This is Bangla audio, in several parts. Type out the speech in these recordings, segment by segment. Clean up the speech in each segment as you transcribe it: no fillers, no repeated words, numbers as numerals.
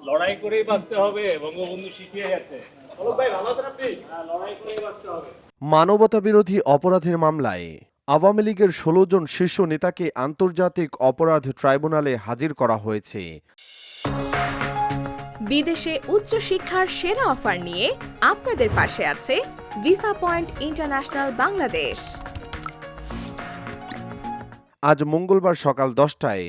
লড়াই করেই বাঁচতে হবে, বঙ্গবন্ধু শিখিয়ে গেছে। ভাই ভালো আছেন আপনি? হ্যাঁ, লড়াই করেই বাঁচতে হবে। মানবতাবিরোধী অপরাধের মামলায় আওয়ামী লীগের ১৬ জন শীর্ষ নেতাকে আন্তর্জাতিক অপরাধ ট্রাইব্যুনালে হাজির করা হয়েছে। বিদেশে উচ্চ শিক্ষার সেরা অফার নিয়ে আপনাদের পাশে আছে ভিসা পয়েন্ট ইন্টারন্যাশনাল বাংলাদেশ। আজ মঙ্গলবার সকাল ১০টায়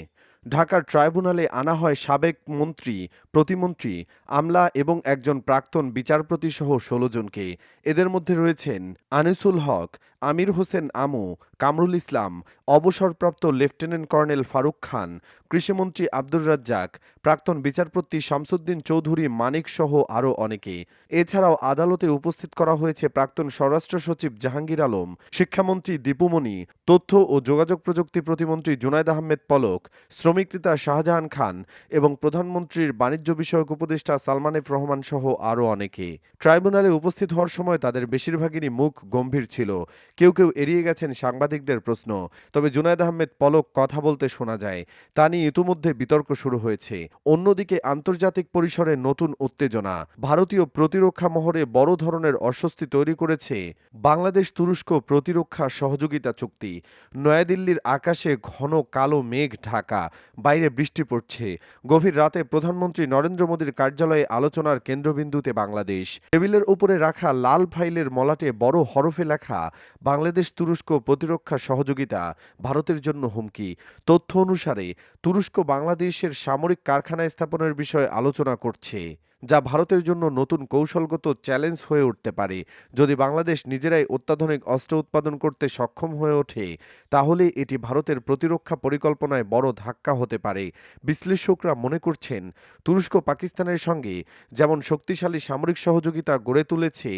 ঢাকার ট্রাইব্যুনালে আনা হয় সাবেক মন্ত্রী, প্রতিমন্ত্রী, আমলা এবং একজন প্রাক্তন বিচারপতি সহ ১৬ জনকে। এদের মধ্যে রয়েছেন আনিসুল হক, আমির হোসেন আমু, কামরুল ইসলাম, অবসরপ্রাপ্ত লেফটেন্যান্ট কর্নেল ফারুক খান, কৃষিমন্ত্রী আব্দুর রাজ্জাক, প্রাক্তন বিচারপতি শামসুদ্দিন চৌধুরী মানিক সহ আরও অনেকে। এছাড়াও আদালতে উপস্থিত করা হয়েছে প্রাক্তন স্বরাষ্ট্র সচিব জাহাঙ্গীর আলম, শিক্ষামন্ত্রী দীপুমণি, তথ্য ও যোগাযোগ প্রযুক্তি প্রতিমন্ত্রী জুনায়েদ আহমেদ পলক, শ্রমিক নেতা শাহজাহান খান এবং প্রধানমন্ত্রীর বাণিজ্য বিষয়ক উপদেষ্টা সালমান এফ রহমান সহ আরও অনেকে। ট্রাইব্যুনালে উপস্থিত হওয়ার সময় তাদের বেশিরভাগেরই মুখ গম্ভীর ছিল। কেউ কেউ এড়িয়ে গেছেন সাংবাদিকদের প্রশ্ন। তবে জুনায়েদ আহমেদ পলক কথা বলতে শোনা যায়। তা নিয়ে ইতিমধ্যে বিতর্ক শুরু হয়েছে। অন্যদিকে আন্তর্জাতিক পরিসরে নতুন উত্তেজনা। ভারতীয় প্রতিরক্ষা মহলে বড় ধরনের অস্বস্তি তৈরি করেছে বাংলাদেশ তুরস্ক প্রতিরক্ষা সহযোগিতা চুক্তি। নয়াদিল্লির আকাশে ঘন কালো মেঘ ঢাকা, বাইরে বৃষ্টি পড়ছে। গভীর রাতে প্রধানমন্ত্রী নরেন্দ্র মোদীর কার্যালয়ে আলোচনার কেন্দ্রবিন্দুতে বাংলাদেশ। টেবিলের উপরে রাখা লাল ফাইলের মলাটে বড় হরফে লেখা বাংলাদেশ তুরস্ক প্রতিরক্ষা সহযোগিতা ভারতের জন্য হুমকি। তথ্য অনুসারে তুরস্ক বাংলাদেশের সামরিক কারখানা স্থাপনের বিষয়ে আলোচনা করছে, যা ভারতের জন্য নতুন কৌশলগত চ্যালেঞ্জ হয়ে উঠতে পারে। যদি বাংলাদেশ নিজেরাই অত্যাধুনিক অস্ত্র উৎপাদন করতে সক্ষম হয়ে ওঠে, তাহলে এটি ভারতের প্রতিরক্ষা পরিকল্পনায় বড় ধাক্কা হতে পারে। বিশ্লেষকরা মনে করছেন, তুরস্ক পাকিস্তানের সঙ্গে যেমন শক্তিশালী সামরিক সহযোগিতা গড়ে তুলেছে,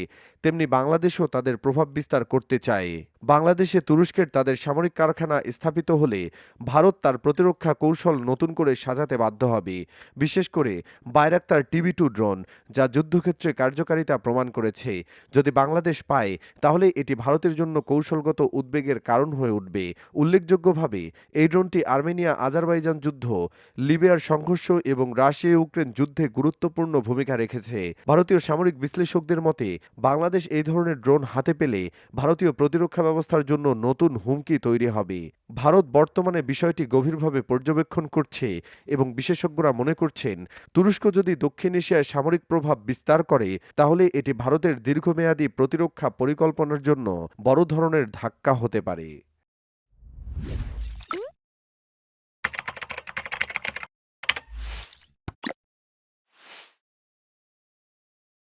তেমনি বাংলাদেশও তাদের প্রভাব বিস্তার করতে চায়। বাংলাদেশে তুরস্কের তাদের সামরিক কারখানা স্থাপিত হলে ভারত তার প্রতিরক্ষা কৌশল নতুন করে সাজাতে বাধ্য হবে। বিশেষ করে বাইরাক্তার TB2 ড্রোন, যা যুদ্ধক্ষেত্রে কার্যকারিতা প্রমাণ করেছে। যদি বাংলাদেশ পায়, তাহলে এটি ভারতের জন্য কৌশলগত উদ্বেগের কারণ হয়ে উঠবে। উল্লেখযোগ্যভাবে এই ড্রোনটি আর্মেনিয়া আজারবাইজান যুদ্ধ, লিবিয়ার সংঘর্ষ এবং রাশিয়া ইউক্রেন যুদ্ধে গুরুত্বপূর্ণ ভূমিকা রেখেছে। ভারতীয় সামরিক বিশ্লেষকদের মতে, বাংলাদেশ এই ধরনের ড্রোন হাতে পেলে ভারতীয় প্রতিরক্ষা ব্যবস্থার জন্য নতুন হুমকি তৈরি হবে। ভারত বর্তমানে বিষয়টি গভীরভাবে পর্যবেক্ষণ করছে এবং বিশেষজ্ঞরা মনে করছেন, তুরস্ক যদি দক্ষিণ এশিয়ায় সামরিক প্রভাব বিস্তার করে, তাহলে এটি ভারতের দীর্ঘমেয়াদী প্রতিরক্ষা পরিকল্পনার জন্য বড় ধরনের ধাক্কা হতে পারে।